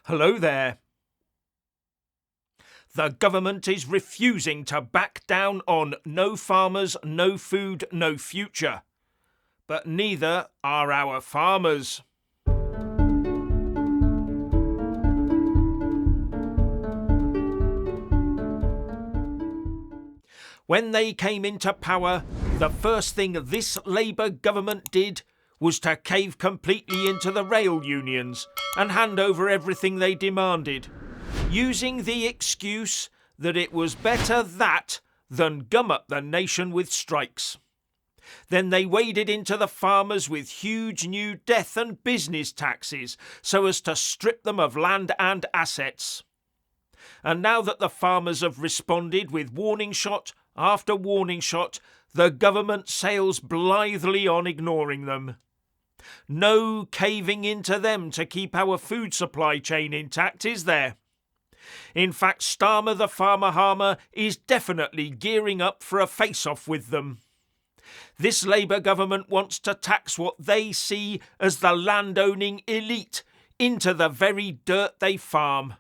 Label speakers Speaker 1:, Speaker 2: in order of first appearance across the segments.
Speaker 1: Hello there. The government is refusing to back down on no farmers, no food, no future. But neither are our farmers. When they came into power, the first thing this Labour government did was to cave completely into the rail unions and hand over everything they demanded, using the excuse that it was better that than gum up the nation with strikes. Then they waded into the farmers with huge new death and business taxes so as to strip them of land and assets. And now that the farmers have responded with warning shot after warning shot, the government sails blithely on ignoring them. No caving into them to keep our food supply chain intact, is there? In fact, Starmer the farmer harmer is definitely gearing up for a face-off with them. This Labour government wants to tax what they see as the landowning elite into the very dirt they farm.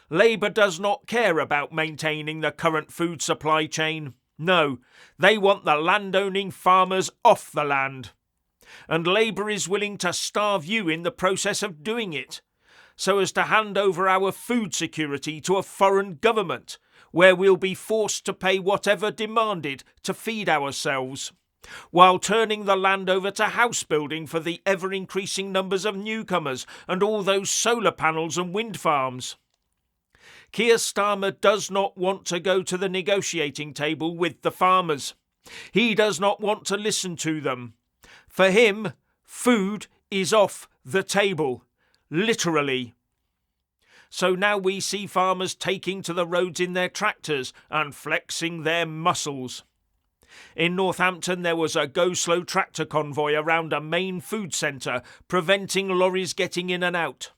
Speaker 1: Labour does not care about maintaining the current food supply chain. No, they want the landowning farmers off the land. And Labour is willing to starve you in the process of doing it, so as to hand over our food security to a foreign government, where we'll be forced to pay whatever demanded to feed ourselves, while turning the land over to house building for the ever-increasing numbers of newcomers and all those solar panels and wind farms. Keir Starmer does not want to go to the negotiating table with the farmers. He does not want to listen to them. For him, food is off the table, literally. So now we see farmers taking to the roads in their tractors and flexing their muscles. In Northampton, there was a go-slow tractor convoy around a main food centre, preventing lorries getting in and out.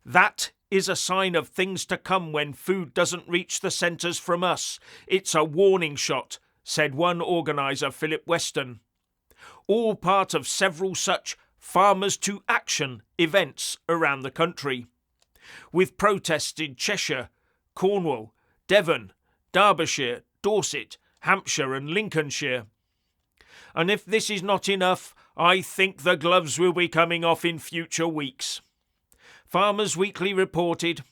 Speaker 1: That is a sign of things to come when food doesn't reach the centres from us. It's a warning shot, said one organiser, Philip Weston. All part of several such Farmers to Action events around the country, with protests in Cheshire, Cornwall, Devon, Derbyshire, Dorset, Hampshire and Lincolnshire. And if this is not enough, I think the gloves will be coming off in future weeks. Farmers Weekly reported,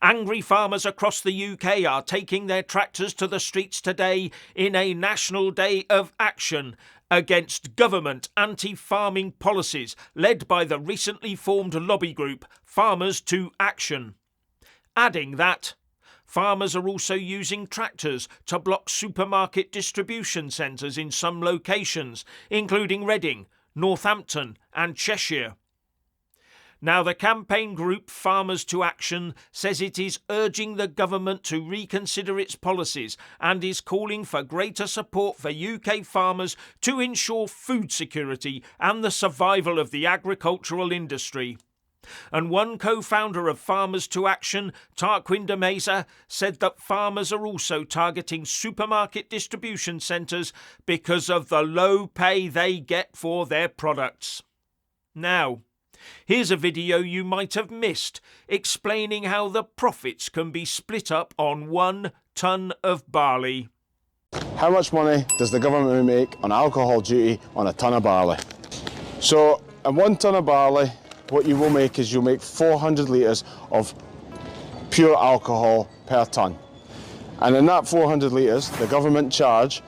Speaker 1: angry farmers across the UK are taking their tractors to the streets today in a national day of action against government anti-farming policies led by the recently formed lobby group Farmers to Action. Adding that farmers are also using tractors to block supermarket distribution centres in some locations, including Reading, Northampton and Cheshire. Now, the campaign group Farmers to Action says it is urging the government to reconsider its policies and is calling for greater support for UK farmers to ensure food security and the survival of the agricultural industry. And one co-founder of Farmers to Action, Tarquin de Mesa, said that farmers are also targeting supermarket distribution centres because of the low pay they get for their products. Now, here's a video you might have missed explaining how the profits can be split up on 1 tonne of barley.
Speaker 2: How much money does the government make on alcohol duty on a tonne of barley? So, in 1 tonne of barley, what you will make is you'll make 400 litres of pure alcohol per tonne. And in that 400 litres, the government charge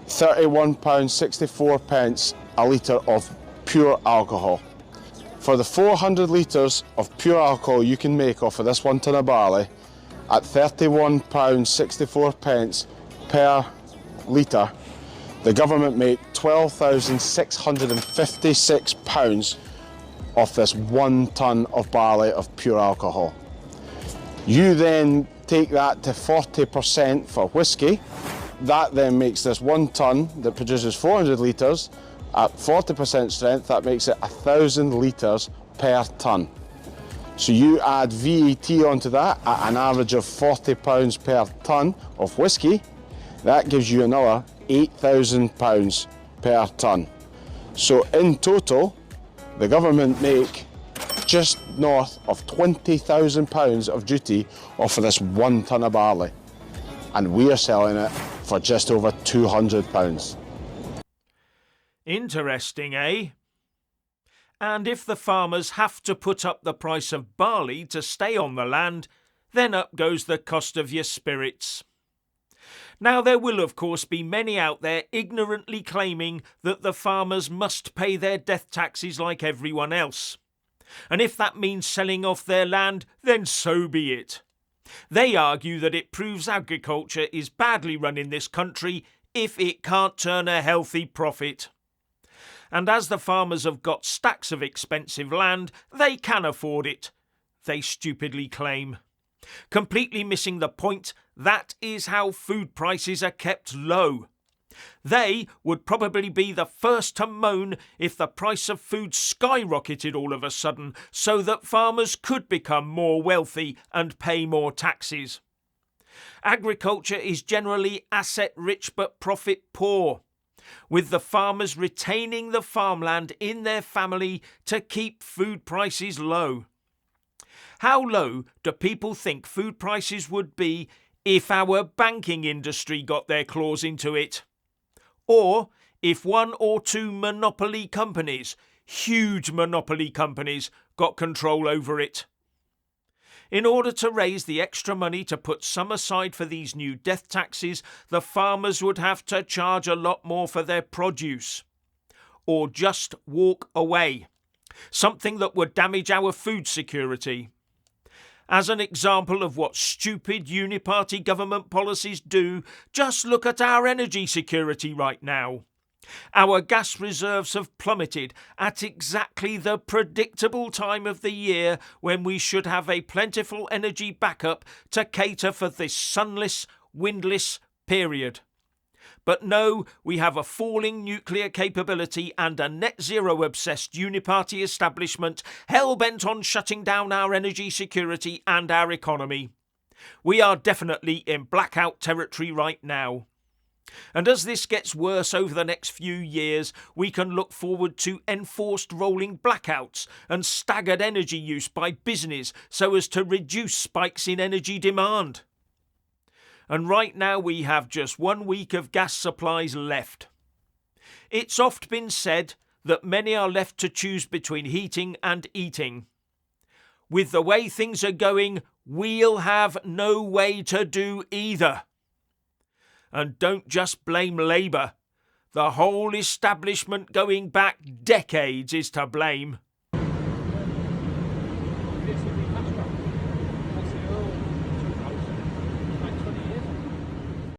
Speaker 2: £31.64 a litre of pure alcohol. For the 400 litres of pure alcohol you can make off of this 1 tonne of barley at £31.64 per litre, the government make £12,656 off this 1 tonne of barley of pure alcohol. You then take that to 40% for whisky. That then makes this 1 tonne that produces 400 litres at 40% strength, that makes it 1,000 litres per tonne. So you add VAT onto that at an average of £40 per tonne of whisky, that gives you another £8,000 per tonne. So in total, the government make just north of £20,000 of duty off of this 1 tonne of barley. And we are selling it for just over £200.
Speaker 1: Interesting, eh? And if the farmers have to put up the price of barley to stay on the land, then up goes the cost of your spirits. Now there will of course be many out there ignorantly claiming that the farmers must pay their death taxes like everyone else. And if that means selling off their land, then so be it. They argue that it proves agriculture is badly run in this country if it can't turn a healthy profit. And as the farmers have got stacks of expensive land, they can afford it, they stupidly claim. Completely missing the point, that is how food prices are kept low. They would probably be the first to moan if the price of food skyrocketed all of a sudden so that farmers could become more wealthy and pay more taxes. Agriculture is generally asset rich but profit poor, with the farmers retaining the farmland in their family to keep food prices low. How low do people think food prices would be if our banking industry got their claws into it? Or if 1 or 2 monopoly companies, huge monopoly companies, got control over it? In order to raise the extra money to put some aside for these new death taxes, the farmers would have to charge a lot more for their produce. Or just walk away. Something that would damage our food security. As an example of what stupid uniparty government policies do, just look at our energy security right now. Our gas reserves have plummeted at exactly the predictable time of the year when we should have a plentiful energy backup to cater for this sunless, windless period. But no, we have a falling nuclear capability and a net zero obsessed uniparty establishment hell-bent on shutting down our energy security and our economy. We are definitely in blackout territory right now. And as this gets worse over the next few years, we can look forward to enforced rolling blackouts and staggered energy use by business so as to reduce spikes in energy demand. And right now we have just 1 week of gas supplies left. It's oft been said that many are left to choose between heating and eating. With the way things are going, we'll have no way to do either. And don't just blame Labour. The whole establishment going back decades is to blame.